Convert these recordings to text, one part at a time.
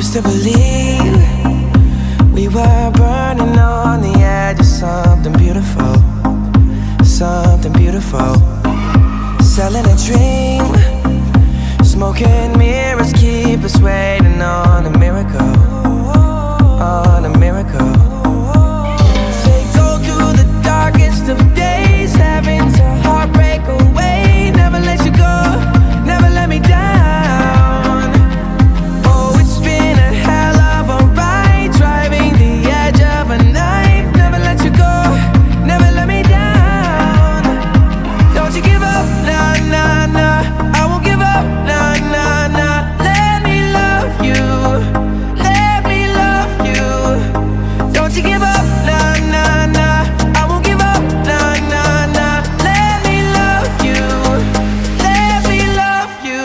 used to believe we were burning on the edge of something beautiful, something beautiful. Selling a dream, smoking mirrors keep us waiting on a miracle, on a miracle. They go through the darkest of days, having to heartbreak away. Never let you go, never let me down. Oh, it's been a hell of a ride, driving the edge of a knife. Never let you go, never let me down. Don't you give up, nah, nah, nah. I won't give up, nah, nah, nah. Let me love you, let me love you. Don't you give up, nah, nah, nah. I won't give up, nah, nah, nah. Let me love you, let me love you.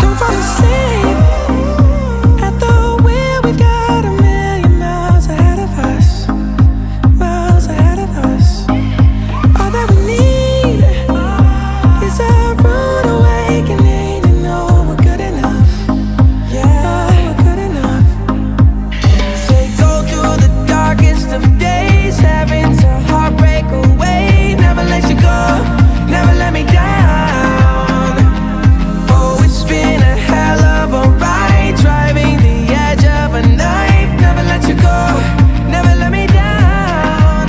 Don't fall asleep at the wheel. We've got a million miles ahead of us, miles ahead of us. All that we need is a rude awakening to know we're good enough. Yeah, we're good enough. They go through the darkest of days, having to heartbreak away. Never let you go, never let me down. Oh, it's been a hell of a ride, driving the edge of a knife. Never let you go, never let me down.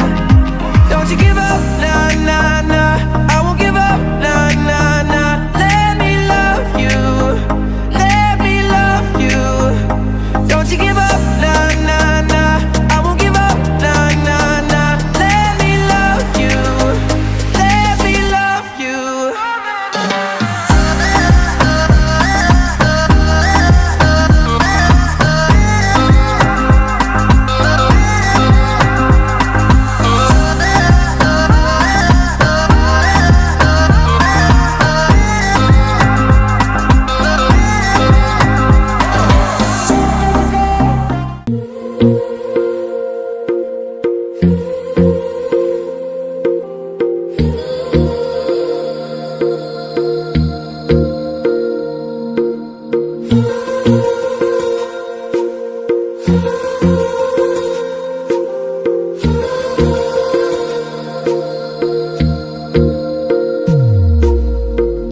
Don't you give up, nah, nah, nah. I won't give up, nah, nah, nah. Let me love you, let me love you. Don't you give up, nah, nah, nah. I won't give up, nah, nah, nah. Let me love you, let me love you.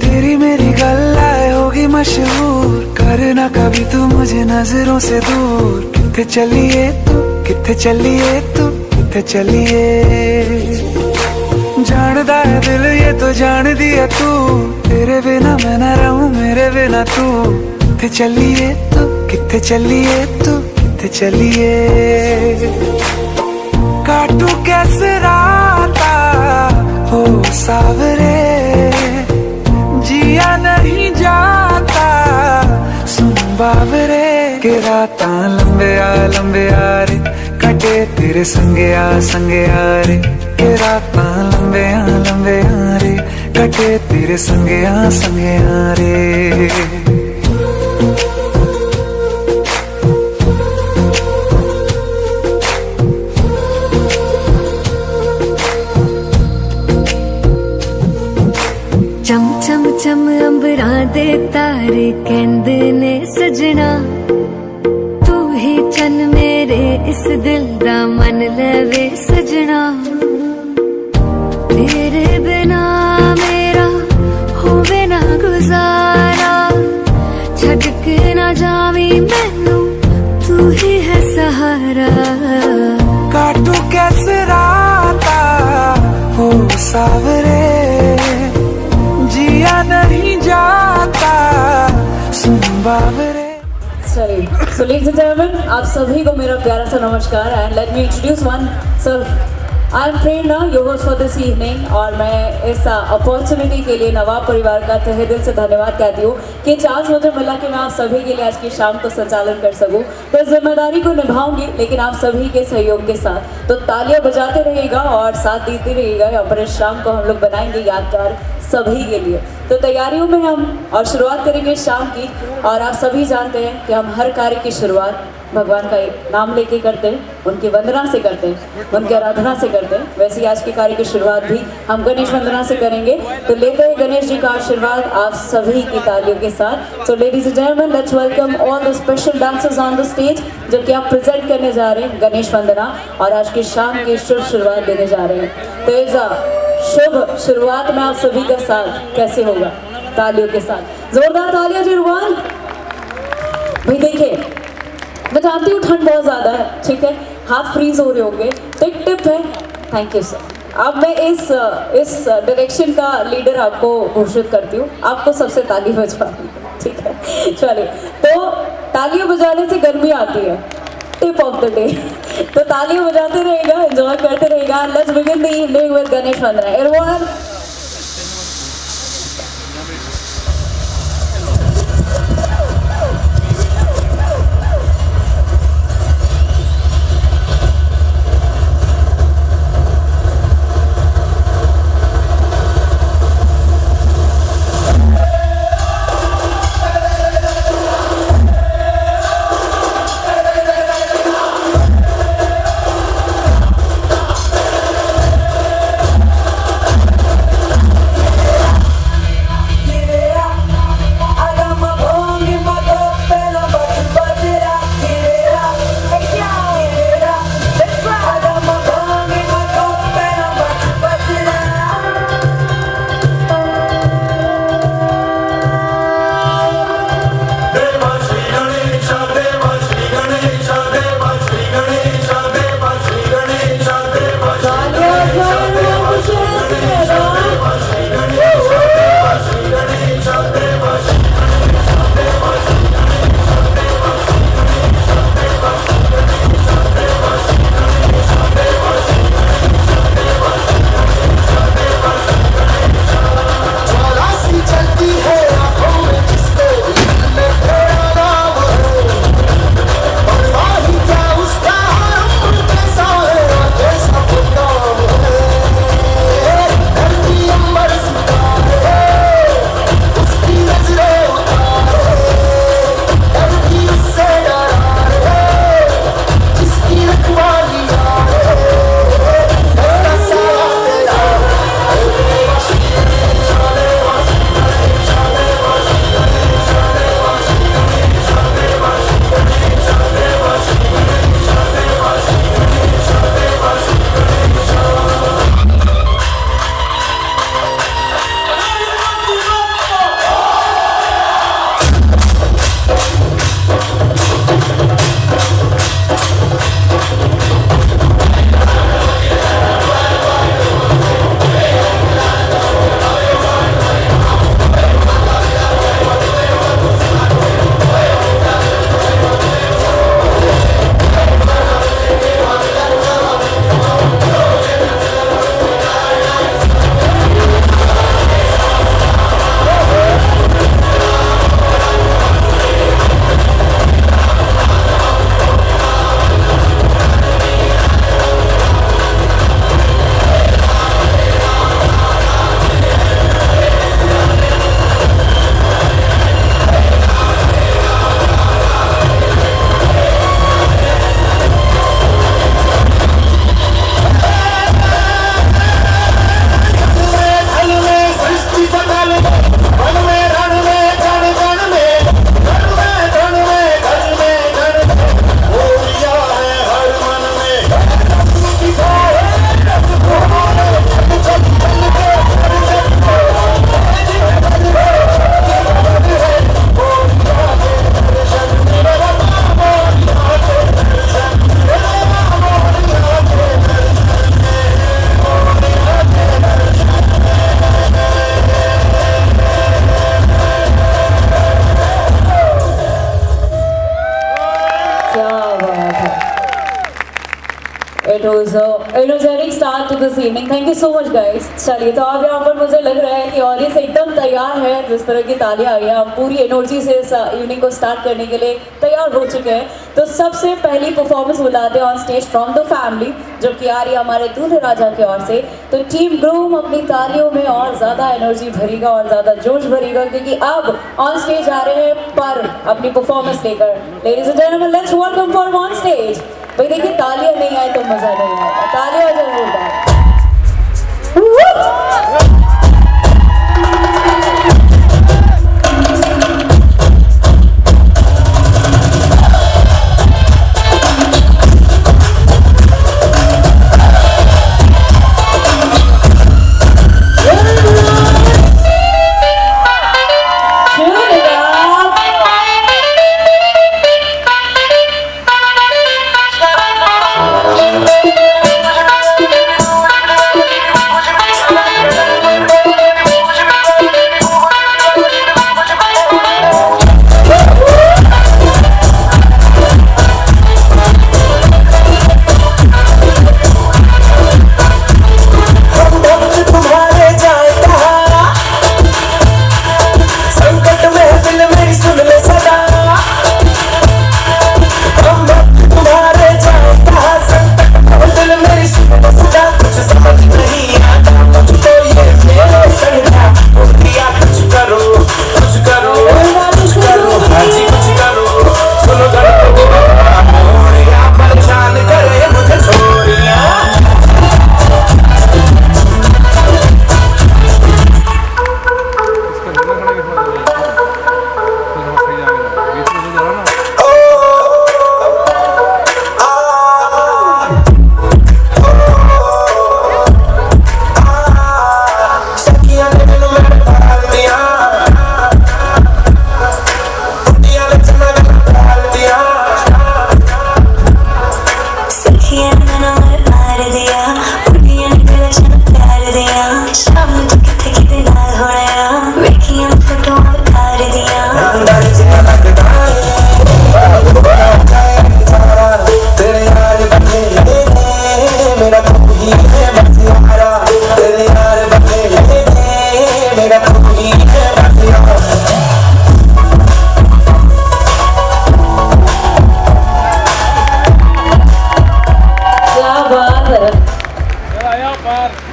तेरी मेरी गल्लाए होगी मशहूर, करना कभी तू मुझे नजरों से दूर। किथे चलिए तू, किथे चलिए तू, किथे चलिए। जानदा है दिल ये तो जान दिया तू, तेरे बिना मैं न रहूं मेरे बिना तू। किथे चलिए तू, किथे चलिए तू, किथे चलिए। काटू कैसे राता हो सावरे, जिया नहीं जाता सुन बाबरे। के राता लंबे आ रे, कटे तेरे संगे आ रे। के राता लंबे आ रे, कटे तेरे संगे आ रे। चम चम चम अंबरां दे तारे कहंदे ने सजना, तू ही चन मेरे इस दिल दा मन लवे सजना। तेरे बिना मेरा होवे ना गुजारा, छड़ के ना जावी मैनू तू ही है सहारा। काटू कैसे राता हो सावरे, जिया नहीं जाता सुन बाबरे। चलिए, so ladies and gentlemen, आप सभी को मेरा प्यारा सा नमस्कार and let me introduce one sir I am Prerna, your host for this evening, और मैं इस अपॉर्चुनिटी के लिए नवाब परिवार का तहे दिल से धन्यवाद कहती हूँ कि चांस मुझे मिला कि मैं आप सभी के लिए आज की शाम को संचालन कर सकूँ। तो इस जिम्मेदारी को निभाऊंगी, लेकिन आप सभी के सहयोग के साथ। तो तालियां बजाते रहिएगा और साथ देते रहिएगा, और इस शाम को हम लोग बनाएंगे यादगार सभी के लिए। तो तैयारियों में हम और शुरुआत करेंगे इस शाम की, और आप सभी जानते हैं कि हम हर कार्य की शुरुआत भगवान का नाम लेके करते हैं, उनकी वंदना से करते हैं, उनकी आराधना से करते हैं। वैसे ही आज की कार्य की शुरुआत भी हम गणेश वंदना से करेंगे। तो लेते हैं गणेश जी का आशीर्वाद आप सभी की तालियों के साथ। So ladies and gentleman, let's welcome all the special dancers on the stage, जो कि आप प्रेजेंट करने जा रहे हैं गणेश वंदना, और आज की शाम की शुभ शुरुआत देने जा रहे हैं। तो इस शुभ शुरुआत में आप सभी का साथ कैसे होगा? तालियों के साथ, जोरदार तालियां जुर्बान। भाई देखिए, मैं जानती हूँ ठंड बहुत ज़्यादा है, ठीक है, हाथ फ्रीज हो रहे होंगे, तो एक टिप है। Thank you sir. अब मैं इस डायरेक्शन का लीडर आपको घोषित करती हूँ, आपको सबसे ताली बजवानी है, ठीक है। चलिए, तो तालियां बजाने से गर्मी आती है, टिप ऑफ द डे। तो तालियां बजाते रहेगा, एंजॉय करते रहेगा। Let's begin the evening with Ganesh Vandana. Everyone, It was a energetic start to this evening. Thank you so much, guys. चलिए, तो अब यहाँ पर मुझे लग रहा है कि ऑडियंस एकदम तैयार है. जिस तरह की तालियां आई हैं, हम पूरी एनर्जी से इस इवनिंग को स्टार्ट करने के लिए तैयार हो चुके हैं. तो सबसे पहली परफॉर्मेंस बुलाते हैं on stage from the family, जो कि आ रही है हमारे दूल्हे राजा की ओर से. तो टीम ग्रूम अपनी तालियों में और ज़्यादा एनर्जी भरेगा और ज़्यादा जोश भरेगा, क्योंकि अब ऑन स्टेज आ रहे हैं पर अपनी परफॉर्मेंस लेकर. Ladies and gentleman, let's welcome for on stage. भाई देखिए, तालियां नहीं आए तो मजा नहीं आएगा. तालियां जरूर आए.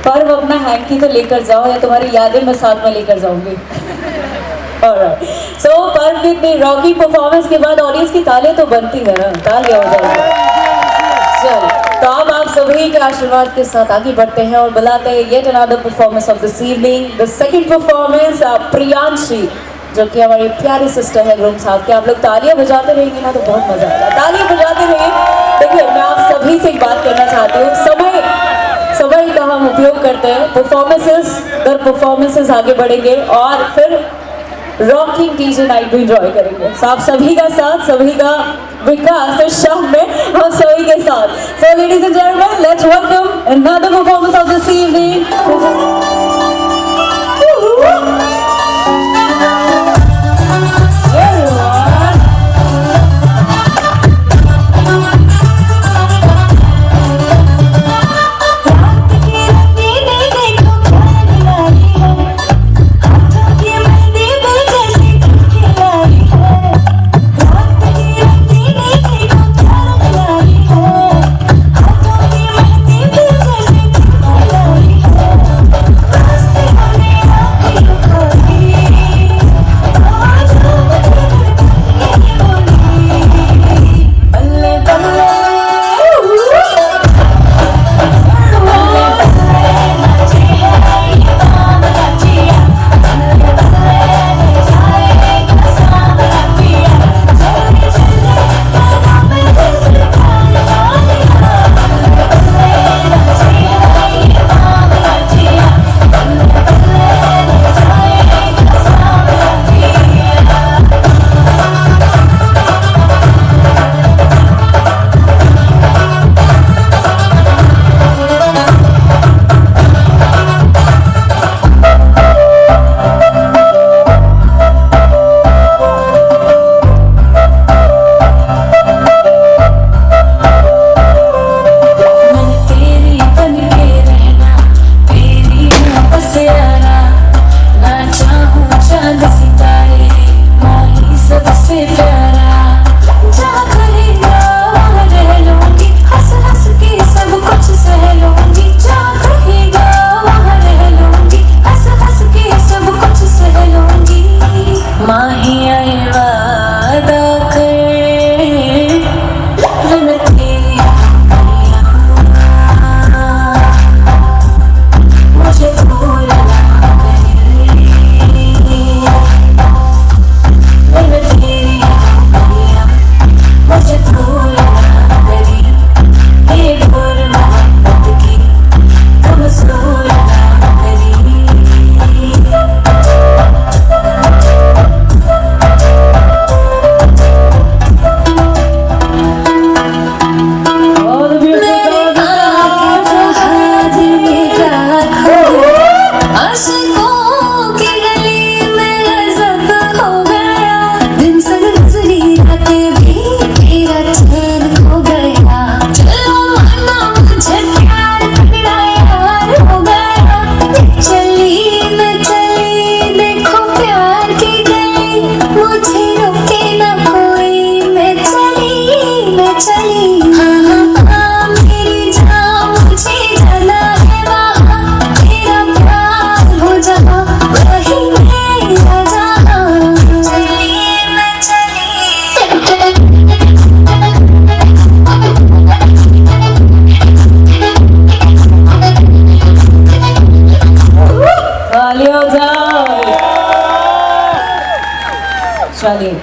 पर्व अपना हैंकी तो लेकर जाओ, या तुम्हारी यादें मैं साथ में लेकर जाऊंगी. ऑलराइट, सो पर्व की इतनी रॉकी परफॉर्मेंस के बाद ऑडियंस की तालियां तो बनती है ना. तालियां हो जाएगी. चल, तो अब आप सभी के आशीर्वाद के साथ आगे बढ़ते हैं और बुलाते हैं yet another performance of this evening. The second performance Priyanshi, जो कि हमारी प्यारी सिस्टर है ग्रूम साहब के. आप लोग तालियां बजाते रहेंगे ना तो बहुत मजा आएगा. तालियां बजाते रहिए. देखिए, मैं आप सभी से एक बात करना चाहती हूँ. समय का हम उपयोग करते हैं. परफॉर्मेंसेस आगे बढ़ेंगे और फिर रॉकिंग डीजे नाइट भी एंजॉय करेंगे. सो आप सभी का साथ, सभी का विकास इस शाम में हम सभी के साथ. So ladies and gentleman, let's welcome another performance of this evening.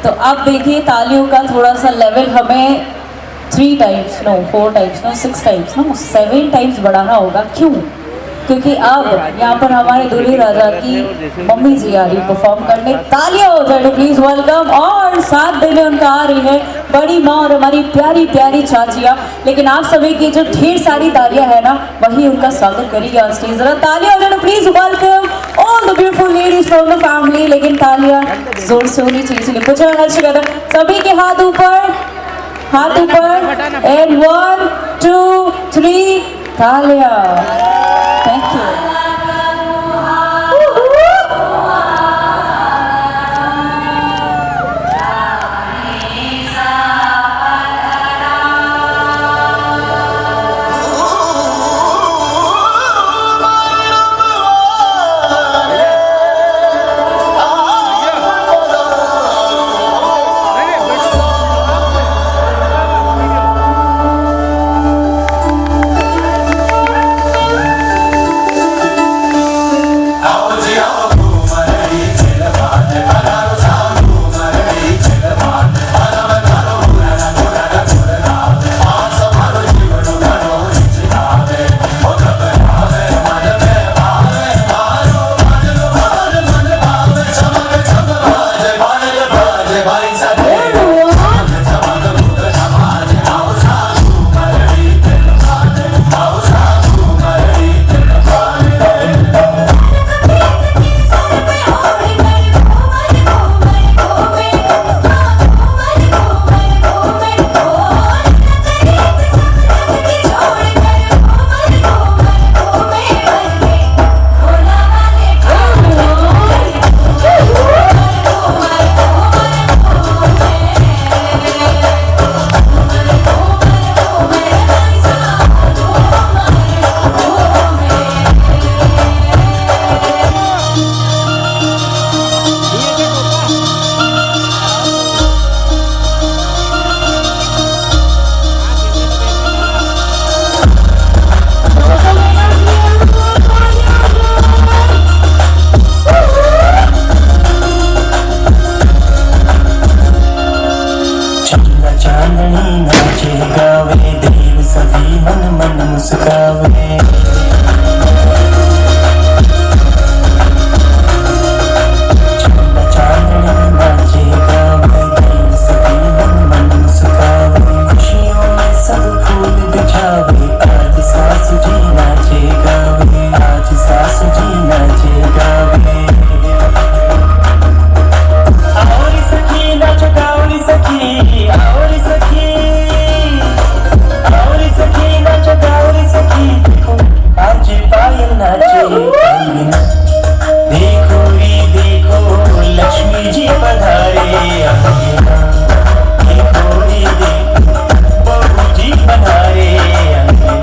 तो अब देखिए तालियों का थोड़ा सा लेवल हमें 3 times no 4 times no 6 times no 7 times बढ़ाना होगा। क्यों? क्योंकि अब यहाँ पर हमारे दूल्हे राजा की मम्मी जी आ रही परफॉर्म करने। तालियां हो जाए प्लीज वेलकम। और साथ देने उनका आ रही है बड़ी माँ और हमारी प्यारी प्यारी चाचियाँ। लेकिन आप सभी की जो ढेर सारी तालियां है ना वही उनका स्वागत करेगी ऑन स्टेज। जरा तालियां हो जाए please welcome all the beautiful ladies from the family. लेकिन तालियां जोर से होनी चाहिए। कुछ सभी के हाथ ऊपर एंड 1 2 3 तालियां। Thank you. चांदनी नाचे गावे देव सभी मन मन मुस्कावे। चांदनी नाचे गावे देव सभी मन मन मुस्कावे। खुशियों में सब फूल बिछावे आज सासू जी नाचे गावे आज सासू जी नाचे गावे। आओरी सखी नाच गाओरी सखी आओरी सखी आओरी सखी नाच गाओरी सखी। देखो आज पायल नाचे कंगना देखो री देखो लक्ष्मी जी पधारे अंगना। देखो री देखो बहू जी पधारे अंगना।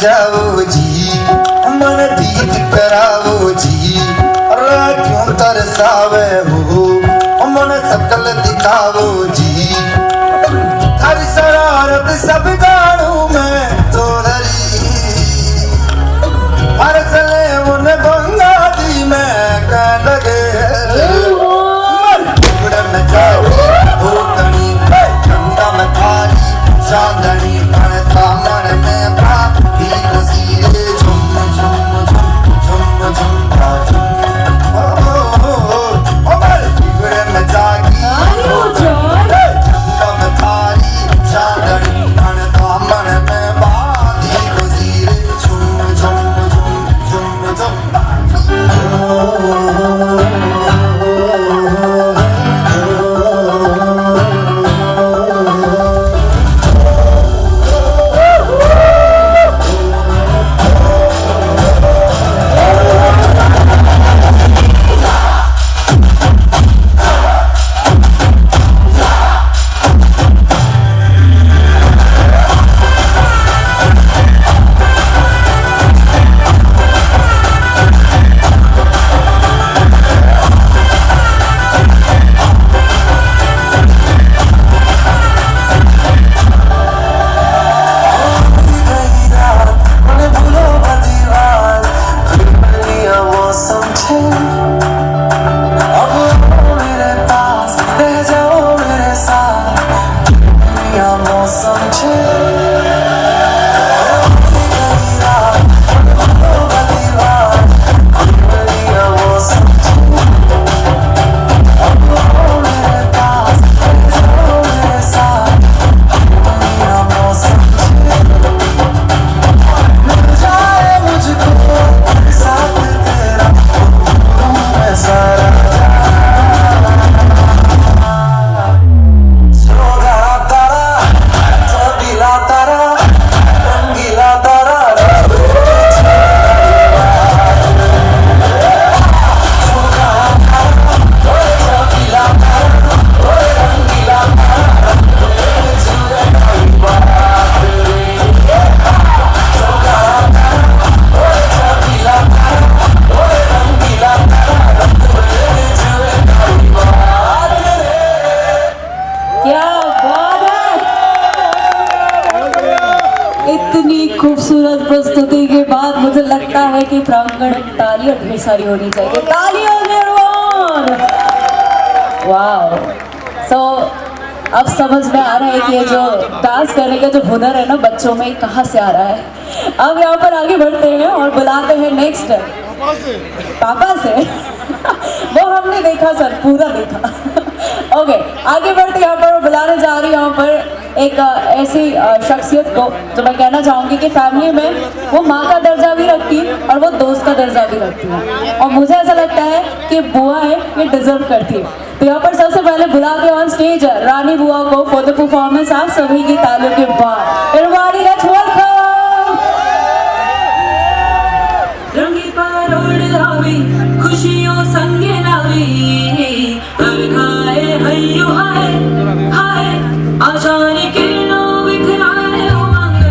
जाओ जी मन दीद करावो जी क्यों तरसावे हो मन सकल दिखावो जी। हर शरारत सब जानू मैं तो धरी हर सले उन गंगा जी में कह लगे में जाओ हो कनी ठंडा में थारी चांदनी पड़ता मन में प्राप्ति नसीरे झुम झुम झुम झुम झुम ओ बल बिगड़े में जागी ठंडा में थारी चांदनी पड़ता खूबसूरत प्रस्तुति के बाद मुझे लगता है कि प्रांगण में तालियां ढेर सारी होनी चाहिए। तालियां everyone! वाओ! सो अब समझ में आ रहा है कि ये जो डांस करने का जो हुनर है ना बच्चों में कहाँ से आ रहा है। अब यहाँ पर आगे बढ़ते हैं और बुलाते हैं नेक्स्ट पापा से। वो हमने देखा सर, पूरा देखा। ओके, आगे बढ़ते यहाँ पर बुलाने जा रही हूँ यहाँ पर एक ऐसी शख्सियत को जो मैं कहना चाहूँगी कि फैमिली में वो माँ का दर्जा भी रखती है और वो दोस्त का दर्जा भी रखती है, और मुझे ऐसा लगता है कि बुआ है ये डिजर्व करती है। तो यहाँ पर सबसे पहले बुलाते हैं ऑन स्टेज रानी बुआ को फॉर द परफॉर्मेंस। आप सभी की तालियों के बाद everybody let's welcome। रंगी पारोड़ आवी खुशियों संगे नावी हर खाए हयो हाय हाय आशानी किरणों बिखराए उमंग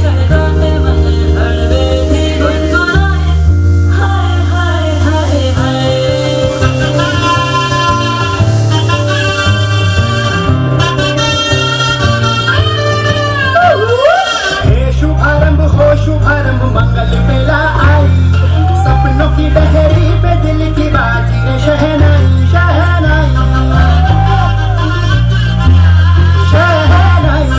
छलकाते मन हड़बे भी गुनगुनाए हाय हाय हाय हाय। हे शुभारंभ हो शुभारंभ मंगल बेला आई, सपनों की डहरी पे दिल की बाजी रे शहनाई शहनाई शहनाई।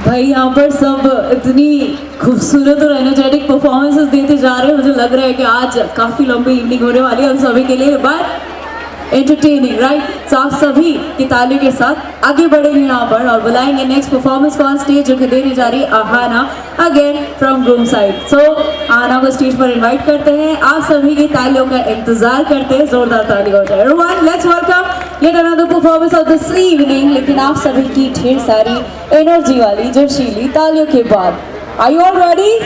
भाई यहाँ पर सब इतनी खूबसूरत और एनर्जेटिक परफॉर्मेंसेस देते जा रहे हैं, मुझे लग रहा है कि आज काफ़ी लंबी इवनिंग होने वाली है हम सभी के लिए, बट एंटरटेनिंग राइट। आप सभी की तालियों के साथ आगे बढ़ेंगे यहाँ पर और बुलाएंगे नेक्स्ट परफॉर्मेंस को ऑन स्टेज, जो कि देने जा रही है Aahana again from groom side. So Aahana को स्टेज पर इनवाइट करते हैं, आप सभी की तालियों का इंतजार करते हैं, जोरदार ताली हो जाए। Everyone let's welcome yet another performance of this evening, लेकिन आप सभी की ढेर सारी एनर्जी वाली जोशीली तालियों के बाद। Are you all ready?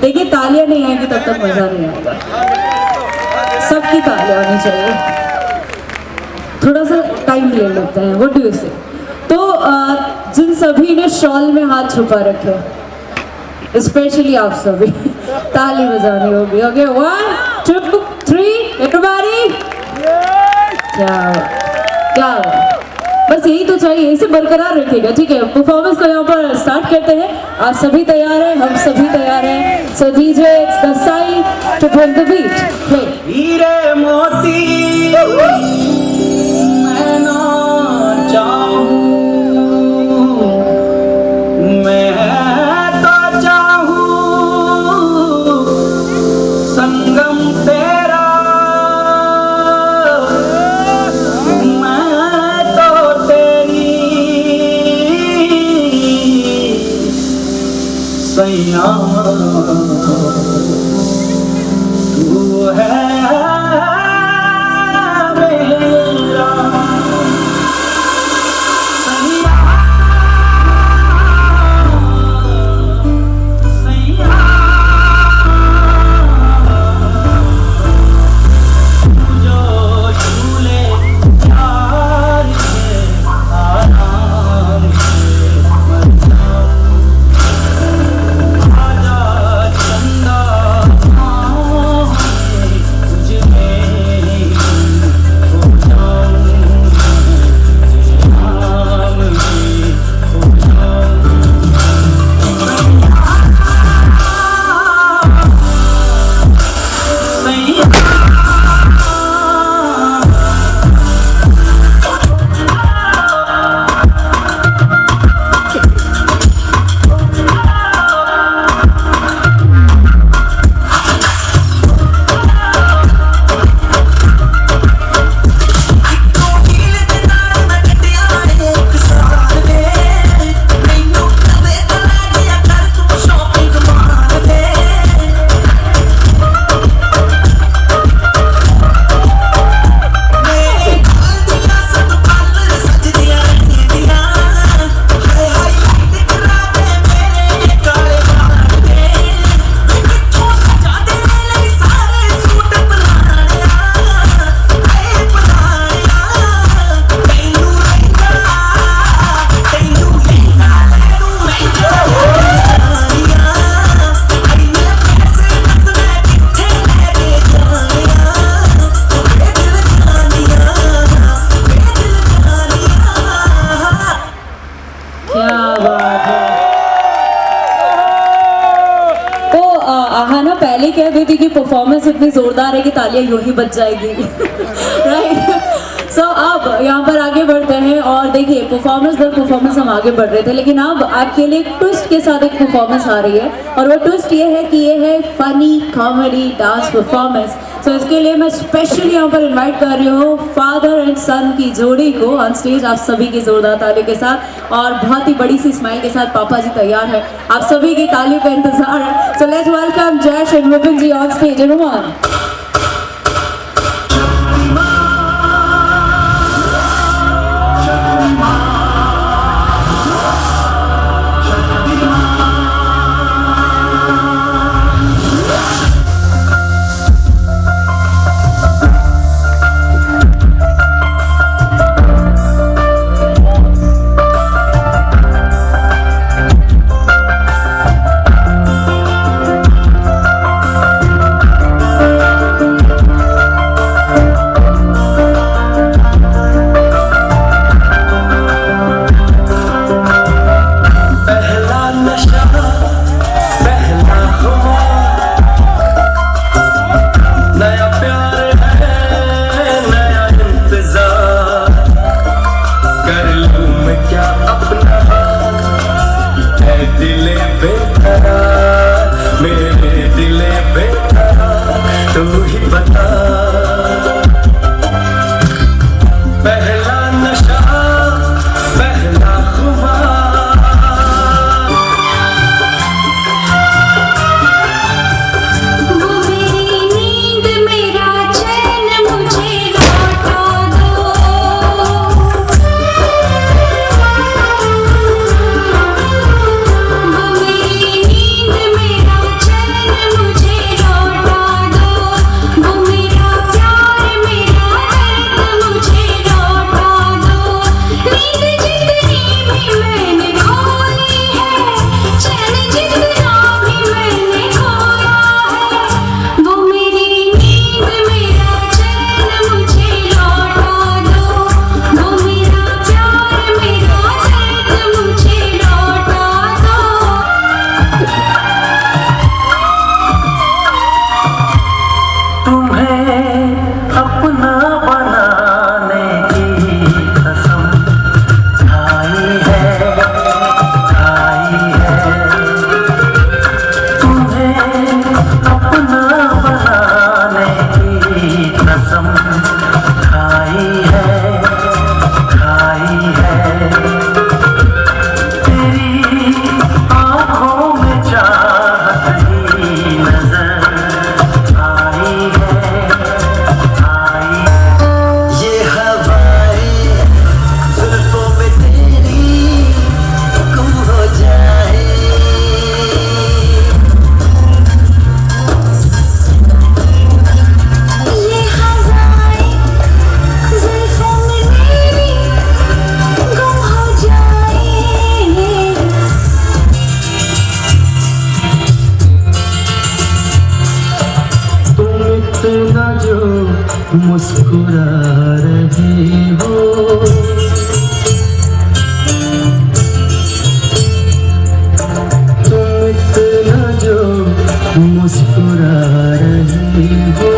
देखिए तालियां नहीं आएंगी तब तक मजा नहीं आएगा, सबकी तालियां होनी चाहिए। थोड़ा सा टाइम ले लेते हैं, व्हाट डू यू से? तो जिन सभी ने शॉल में हाथ छुपा रखे, स्पेशली आप सभी, ताली बजानी होगी। Okay 1 2 3 everybody. क्या बस यही तो चाहिए, इसे बरकरार रखिएगा, ठीक है। परफॉर्मेंस को यहाँ पर स्टार्ट करते हैं। आप सभी तैयार हैं, हम सभी तैयार हैं। So DJ it's the sign to bring the beat, play. हीरे मोती मैं ना चाहूं, मैं तो चाहूं संगम तेरा, मैं तो तेरी सैया तू है मेरा सैया, सैया तू जो झूले प्यार के आराम से मर जाऊं, आजा चंदा तुझ में खो जाऊं, नाम में खो जाऊं, सैया पहले कह देती कि परफॉर्मेंस इतनी जोरदार है कि तालियां यूं ही बज जाएगी। राइट। सो अब यहाँ पर आगे बढ़ते हैं और देखिए परफॉर्मेंस दर परफॉर्मेंस हम आगे बढ़ रहे थे, लेकिन अब आपके लिए एक ट्विस्ट के साथ एक परफॉर्मेंस आ रही है और वो ट्विस्ट ये है कि ये है फनी कॉमेडी डांस परफॉर्मेंस। सो इसके लिए मैं स्पेशली यहाँ पर इनवाइट कर रही हूँ फादर एंड सन की जोड़ी को ऑन स्टेज, आप सभी की जोरदार तालियों के साथ और बहुत ही बड़ी सी स्माइल के साथ पापा जी तैयार है, आप सभी की तालियों का इंतजार है। So let's welcome Jaish and Vipin ji on stage. Everyone वो मेरा मुस्कुरा रहे हो। तुम इतना जो मुस्कुरा रहे हो,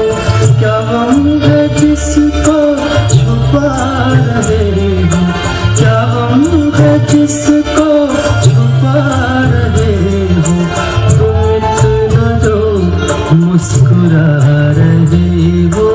क्या गम है जिसको छुपा रहे हो, क्या गम है जिसको छुपा रहे हो। तुम इतना जो मुस्कुरा रहे हो।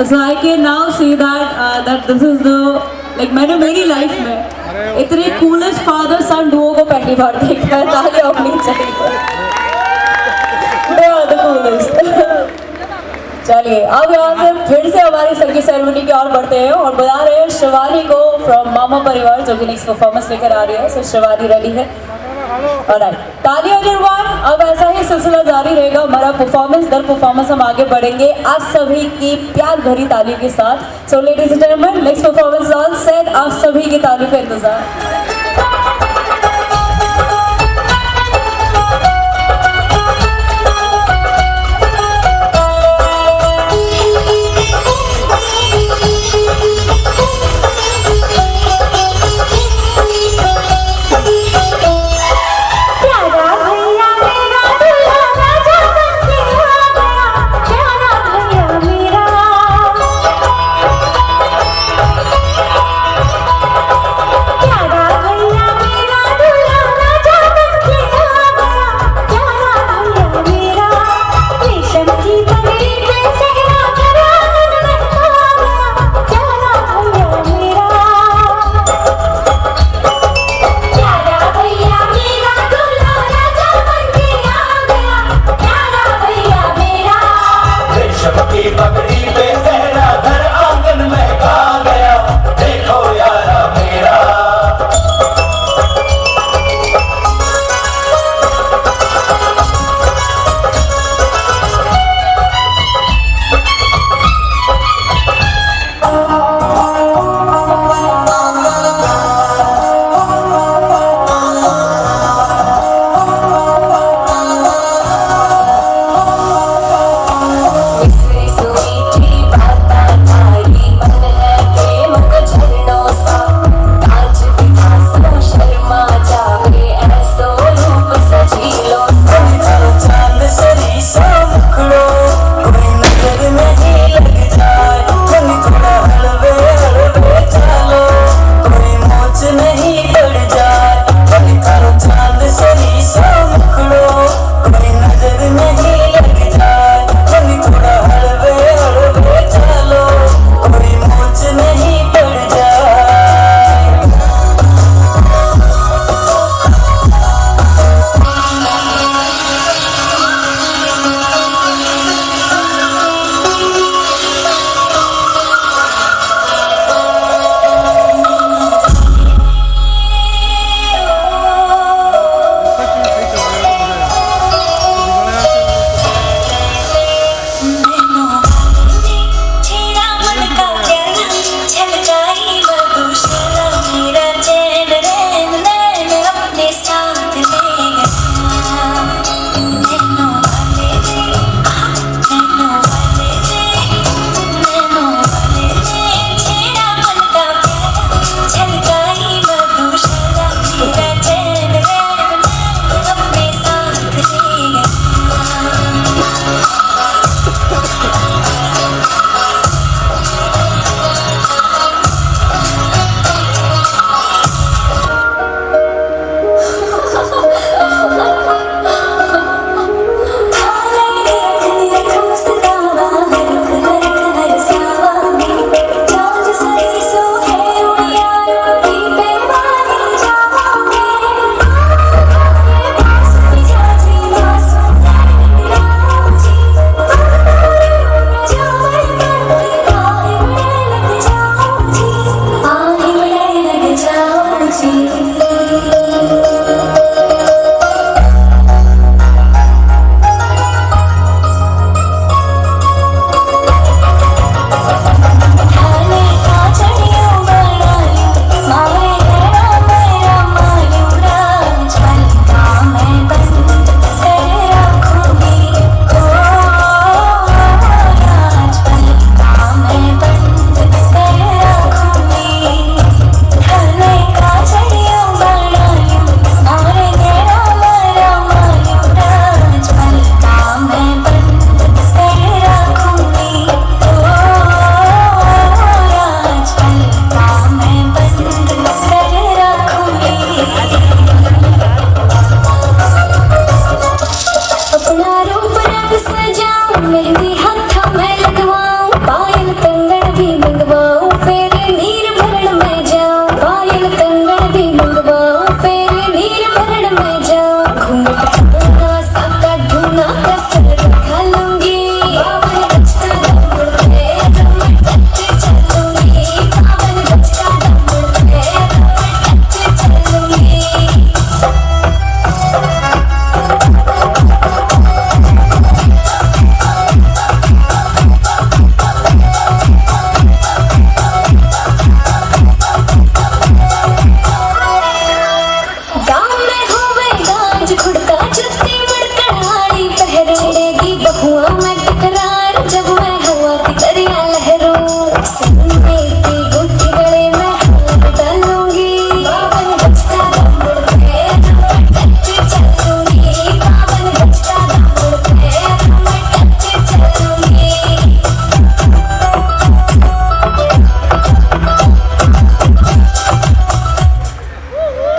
So I can now see that this is the like मैंने मेरी लाइफ में इतने कूलेस्ट फादर सन डुओ को पहली बार देखा है। ताकि अपनी चाहिए the coolest। चलिए अब यहाँ से फिर से हमारी संगीत सेरेमनी की ओर बढ़ते हैं और बुला रहे हैं शिवानी को फ्रॉम मामा परिवार, जो कि नेक्स्ट परफॉर्मेंस लेकर आ रही है। सो शिवानी रेडी है? ऑलराइट, तालियां एवरीवन। अब ऐसा ही सिलसिला जारी रहेगा, हमारा परफॉर्मेंस दर परफॉर्मेंस हम आगे बढ़ेंगे आप सभी की प्यार भरी तालियों के साथ। So ladies and gentleman, next performance on set, आप सभी की तालियों का इंतजार। प्यारा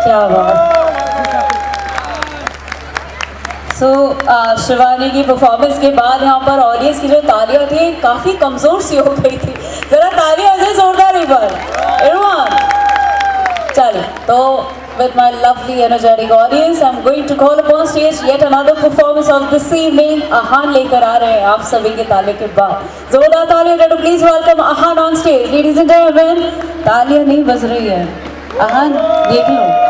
क्या बात। शिवानी की परफॉर्मेंस के बाद यहाँ पर ऑडियंस की जो तालियां थी काफी कमजोर सी हो गई थी, जरा तालियां हो जाए जोरदार एक बार everyone। चल तो with my lovely energetic audience I'm going to call upon stage yet another performance of this evening। आहान लेकर आ रहे हैं आप सभी के तालियों के बाद, जोरदार तालियां। तो please welcome Aahan on stage ladies and gentleman. तालियां नहीं बज रही है, आहान देख लो।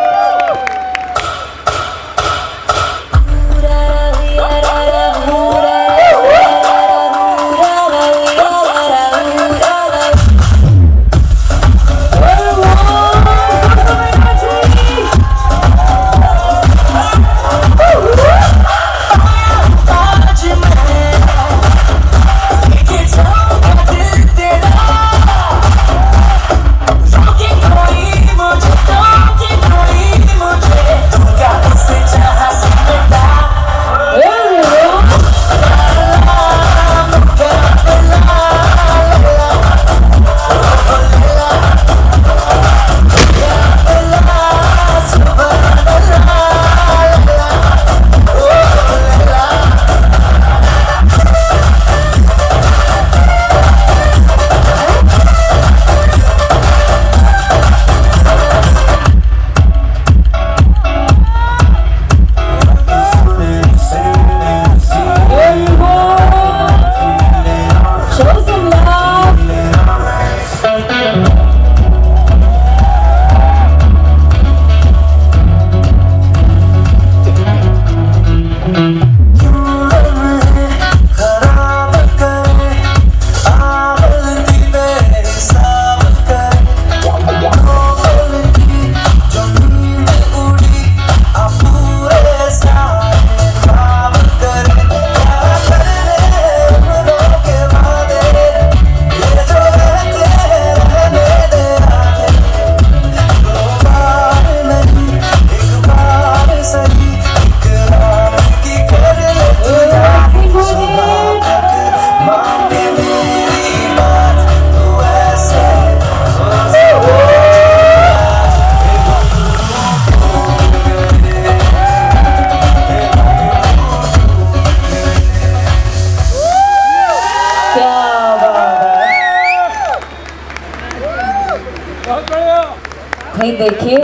भाई देखिए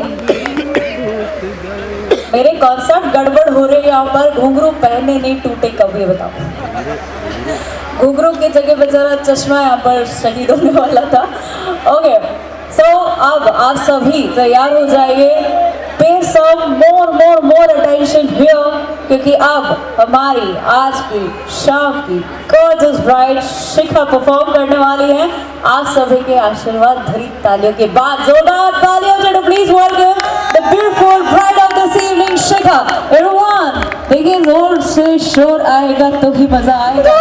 मेरे कॉन्सेप्ट गड़बड़ हो रहे हैं यहाँ पर। घुंघरू पहने नहीं टूटे कभी, बताओ। घुंघरू की जगह बेचारा चश्मा यहाँ पर शहीद होने वाला था। ओके सो अब आप सभी तैयार हो जाइए। पे सम मोर अटेंशन हियर, क्योंकि अब हमारी आज की शाम की गॉर्जियस ब्राइड शिखा परफॉर्म करने वाली है। आप सभी के आशीर्वाद भरी तालियों के बाद जोरदार तालियों से please welcome the beautiful bride of this evening Shikha. Everyone देखिए जोर से शोर आएगा तो ही मजा आएगा।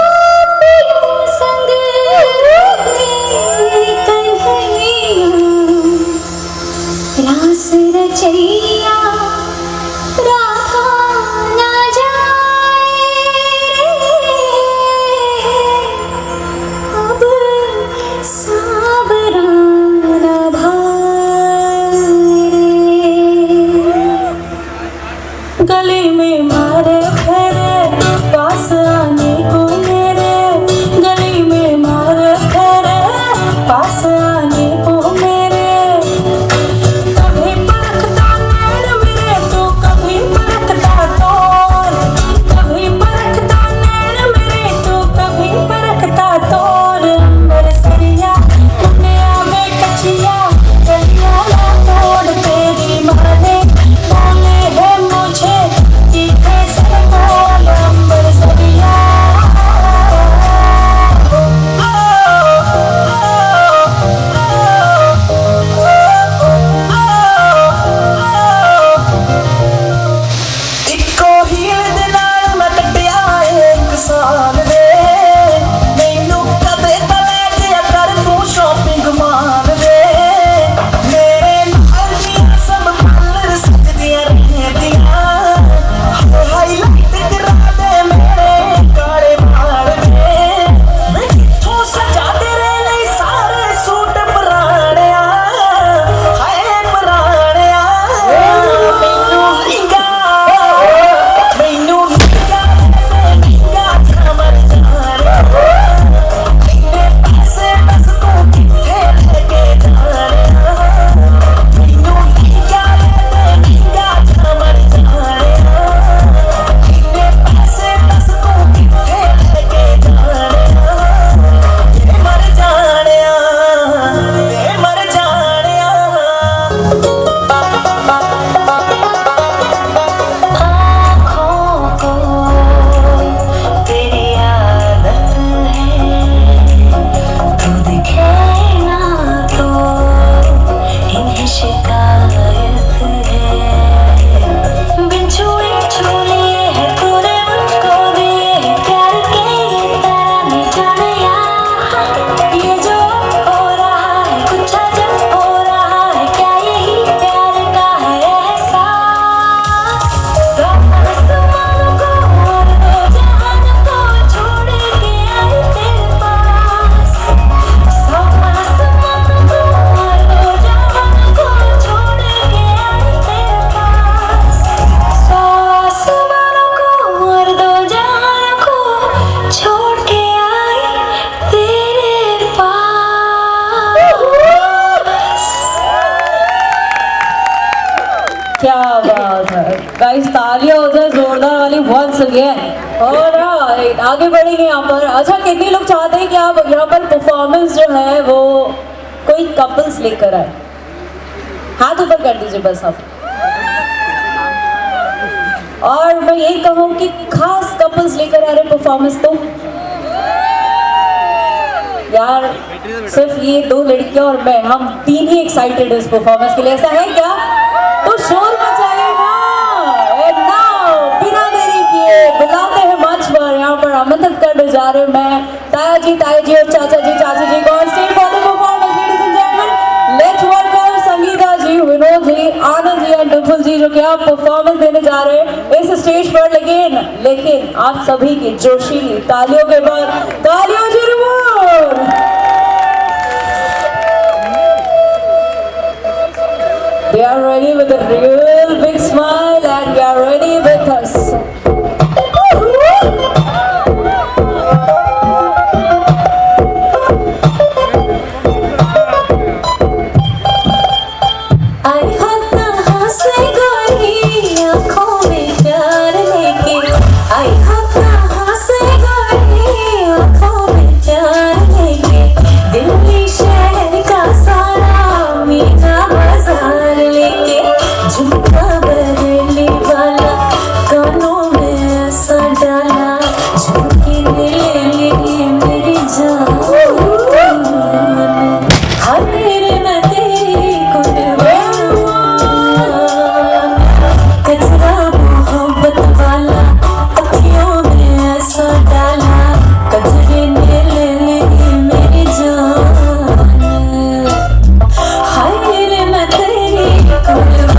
रास रचैया राधा ना जाए अब सावरा ना भाए। गले में मारे फेरे पास आने को मेरे क्या बात है गाइस, तालियां हो जाए जोरदार वाली वंस अगेन। और आगे बढ़ेंगे यहाँ पर। अच्छा, कितने लोग चाहते हैं कि आप यहाँ पर परफॉर्मेंस जो है वो कोई कपल्स लेकर आए? हाथ ऊपर कर दीजिए बस आप। और मैं यही कहूँ कि खास कपल्स लेकर आ रहे परफॉर्मेंस तो यार सिर्फ ये 2 लड़कियां और मैं, हम 3 ही एक्साइटेड इस परफॉर्मेंस के लिए। ऐसा है क्या? तो शोर मचाइए ना। And now, बिना देरी किए बुलाते हैं मंच पर, यहाँ पर आमंत्रित करने जा रहे मैं ताया जी और चाचा जी को on stage for the performance, ladies and gentlemen. Let's welcome Sangeeta जी, विनोद जी, आनंद जी और डिम्पल जी, जो कि आप परफॉर्मेंस देने जा रहे हैं इस स्टेज पर। लेकिन आप सभी की जोशीली तालियों के बाद तालियों जरूर। They are ready with a real big smile and we are ready with us. आई हो कहाँ से गोरी आँखों में प्यार लेके, आई हो कहाँ से गोरी आँखों में प्यार लेके, दिल्ली शहर का सारा मीठा बाजार लेके, झुमका बरेली वाला कानों में ऐसा डाला, झुमकी ने ले ली मेरी जान। हाय मैं तेरी कुर्बान, कचरा मोहब्बत वाला अखियों में ऐसा डाला, कचरे ने ले ली मेरी जान। हाय मैं तेरी कुर्बान।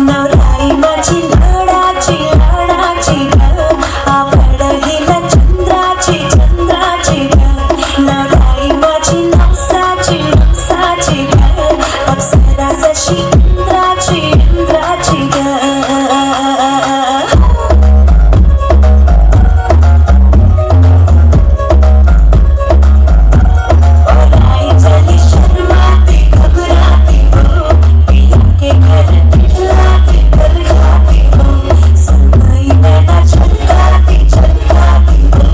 नवराई माझी लाडाची लाडाची ग, आवड हिला चंद्राची चंद्राची ग, नवराई माझी नवसाची नवसाची ग, अप्सरा जशी इंद्राची इंद्राची ग। आई चली शर्माती घबराती हो, पिया के घर खिलाती घर खाती हो, सरमाई नैना छलकाती छलकाती हो,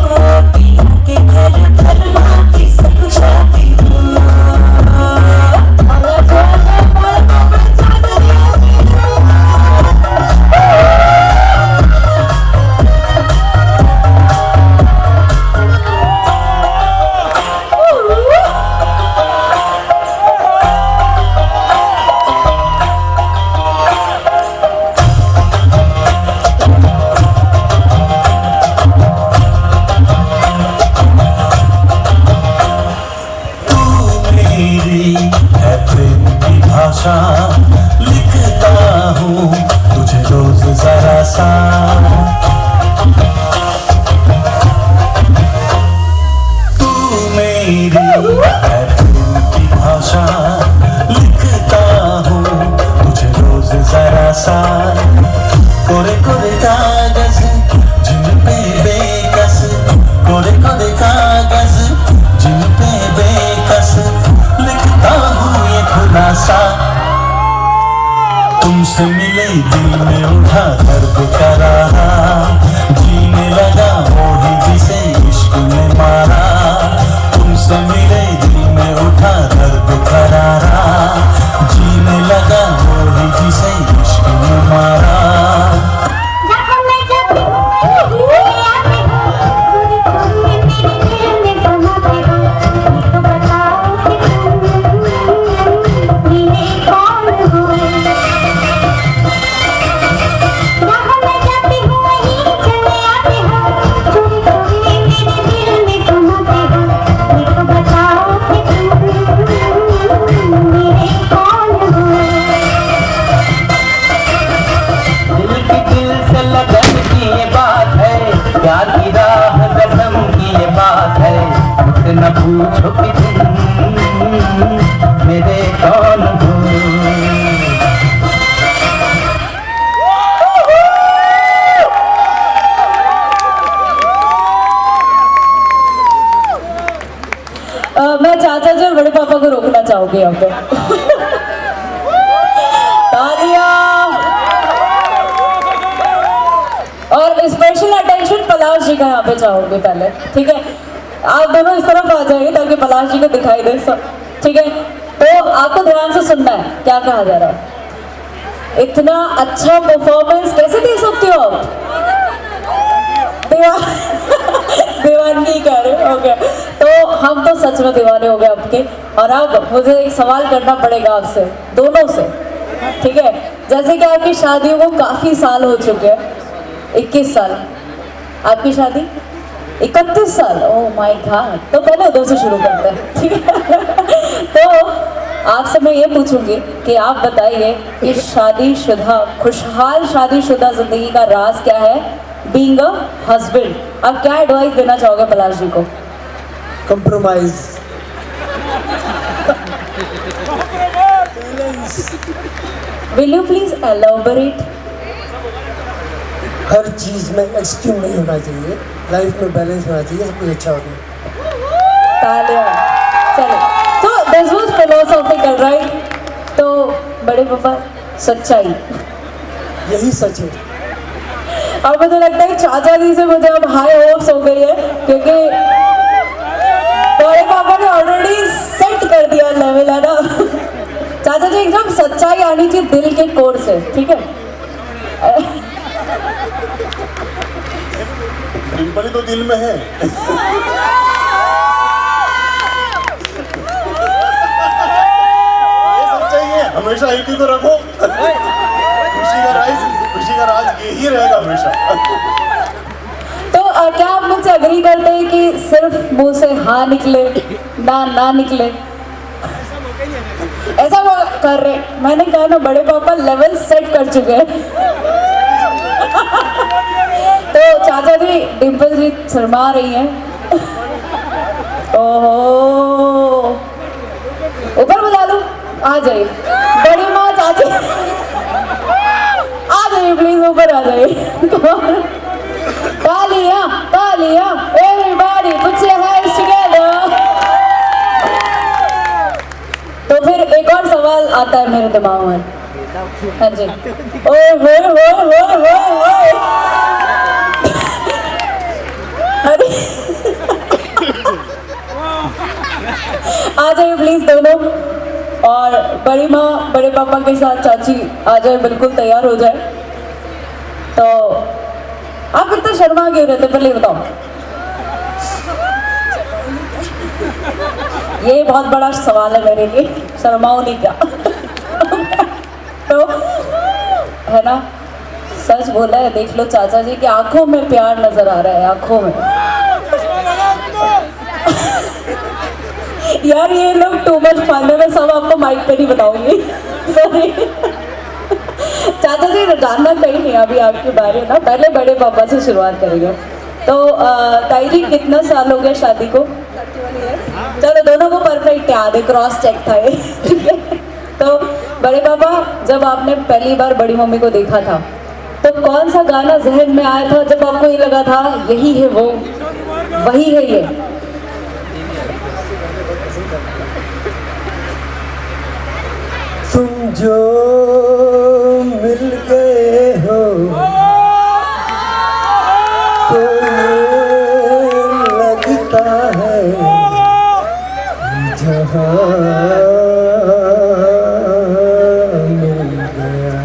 पिया के घर फरमाती सब जाती हो। मेरी है प्रेम की भाषा, लिखता हूँ तुझे रोज जरा सा। तू मेरी है प्रेम की भाषा, लिखता हूँ तुझे रोज जरा सा। कोरे कोरे कागज जिन पे बेकस, कोरे कोरे कागज जिन पे बेकस, लिखता हूँ ये खुलासा। प्यार की राह कसम की ये बात है, मुझसे न पूछो कि तुम मेरे कौन हो। मैं चाचा जी और बड़े पापा को रोकना चाहूंगी यहाँ पे। तालियां। और स्पेशल अटेंशन पलाश जी का यहाँ पे चाहूंगी पहले, ठीक है? आप दोनों इस तरफ आ जाइए ताकि पलाश जी को दिखाई दे सब, ठीक है? तो आपको ध्यान से सुनना है क्या कहा जा रहा है। इतना अच्छा परफॉर्मेंस कैसे दे सकते हो आप? दीवानगी कर रहे हो, ओके। तो हम तो सच में दीवाने हो गए आपके। और अब मुझे एक सवाल करना पड़ेगा आपसे दोनों से, ठीक है? जैसे कि आपकी शादियों को काफी साल हो चुके हैं, 21 साल। आपकी शादी 31 साल, ओह माय गॉड। तो पहले उधर से शुरू करते हैं, ठीक है? तो आपसे मैं ये पूछूंगी कि आप बताइए कि शादीशुदा, खुशहाल शादीशुदा जिंदगी का राज क्या है? बीइंग अ हस्बैंड, आप क्या एडवाइस देना चाहोगे पलाश जी को? Compromise. Will you please elaborate? हर चीज में एक्सट्रीम नहीं होना चाहिए, लाइफ में बैलेंस होना चाहिए, सब कुछ अच्छा होगा। तालियां। चलो, तो दिस वाज फिलोसॉफिकल, राइट? तो बड़े पापा, सच्चाई यही सच है। और मुझे लगता है चाचा जी से मुझे अब हाई होप्स हो गई है, क्योंकि बड़े पापा ने ऑलरेडी सेट कर दिया लेवल, है ना? चाचा जी एकदम सच्चाई आनी चाहिए दिल के कोर से, ठीक है? डिम्पल तो दिल में है। ये सच्चाई है, हमेशा एक ही को रखो। खुशी का राज यही रहेगा हमेशा। तो क्या आप मुझसे अग्री करते हैं कि सिर्फ मुंह से हाँ निकले ना निकले? ऐसा वो कर रहे, मैंने कहा ना बड़े पापा लेवल सेट कर चुके हैं। तो चाचा जी, डिम्पल जी शर्मा रही हैं। ओहो, ऊपर बुला लूं? आ जाइए बड़ी माँ, चाची आ जाइए प्लीज, ऊपर आ जाइए। तालियां तालियां, everybody put your hands together. तो फिर एक और सवाल आता है मेरे दिमाग में। हाँ जी, ओए होए होए होए होए होए, अरे आ जाइए प्लीज दोनों। और बड़ी माँ बड़े पापा के साथ चाची आ जाए, बिल्कुल तैयार हो जाए। तो आप इतना शर्मा क्यों रहते, पहले बताओ? ये बहुत बड़ा सवाल है मेरे लिए, शर्माओ नहीं क्या? तो है ना, सच बोला है। देख लो चाचा जी की आंखों में प्यार नजर आ रहा है, आंखों में। यार ये लोग टू मच फन है, मैं सब आपको माइक पे नहीं बताऊंगी, सॉरी। चाचा जी जानना कहीं नहीं अभी आपके बारे में ना, पहले बड़े पापा से शुरुआत करेंगे। तो ताई जी कितना साल हो गया शादी को? 31 years। चलो दोनों को परफेक्ट याद है, क्रॉस चेक था ये, ठीक है? तो बड़े पापा, जब आपने पहली बार बड़ी मम्मी को देखा था तो कौन सा गाना जहन में आया था जब आपको ये लगा था यही है वो, वही है ये? तुम जो मिल गए हो तो ये लगता है जहां मिल गया,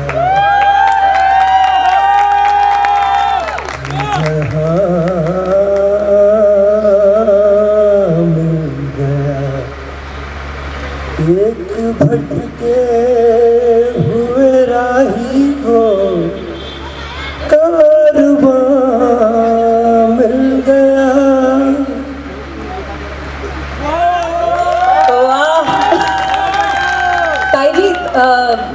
जहां मिल गया। एक भटके हुए राही को कारवां मिल गया। ताई जी,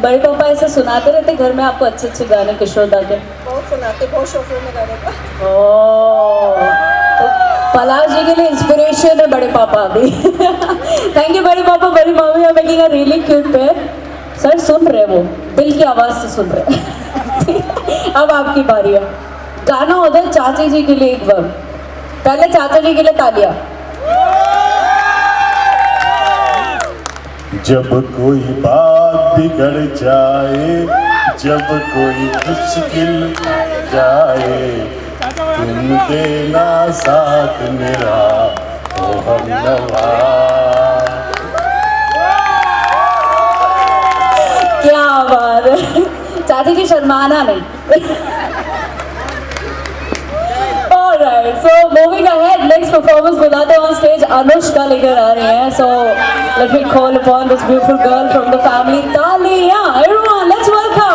बड़े पापा ऐसे सुनाते रहते घर में आपको अच्छे अच्छे गाने किशोर दा के? बहुत सुना चाहते, बहुत शौक है गाने का। तो पलाश जी के लिए इंस्पिरेशन है बड़े पापा अभी। थैंक यू बड़े पापा, बड़ी मम्मी are making a really cute pair. Sir सुन रहे वो, दिल की आवाज से सुन रहे। अब आपकी बारी है, गाना उधर चाची जी के लिए एक बार, पहले चाचा जी के लिए तालियां। जब कोई बात बिगड़ जाए, जब कोई मुश्किल जाए, तुम देना साथ मेरा ओ हमनवा। क्या बात है, चाची जी शर्माना नहीं। Alright, so moving ahead, next performance बुलाते हैं on stage अनुष्का लेकर आ रही हैं. So let me call upon this beautiful girl from the family, Talia. Everyone, let's welcome.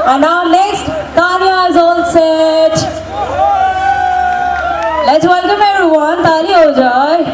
And now next, Tanya is all set. Let's welcome everyone. ताली हो जाए.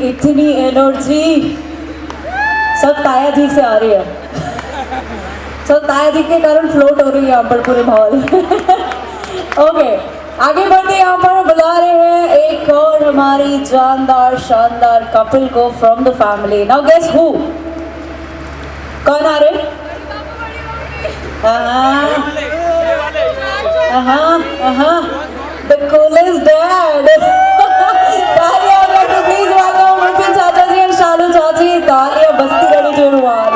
इतनी energy सब ताया जी से आ रही है, सब ताया जी के कारण फ्लोट हो रही है यहाँ पर पूरे माहौल। ओके, आगे बढ़ते यहाँ पर बुला रहे हैं एक और हमारी जानदार शानदार कपल को from the family. Now guess who, कौन आ रहे? The coolest dad. तालियां प्लीज वेलकम विपिन चाचा जी और शालू चाची। तालियां बस्ती रेडी to everyone.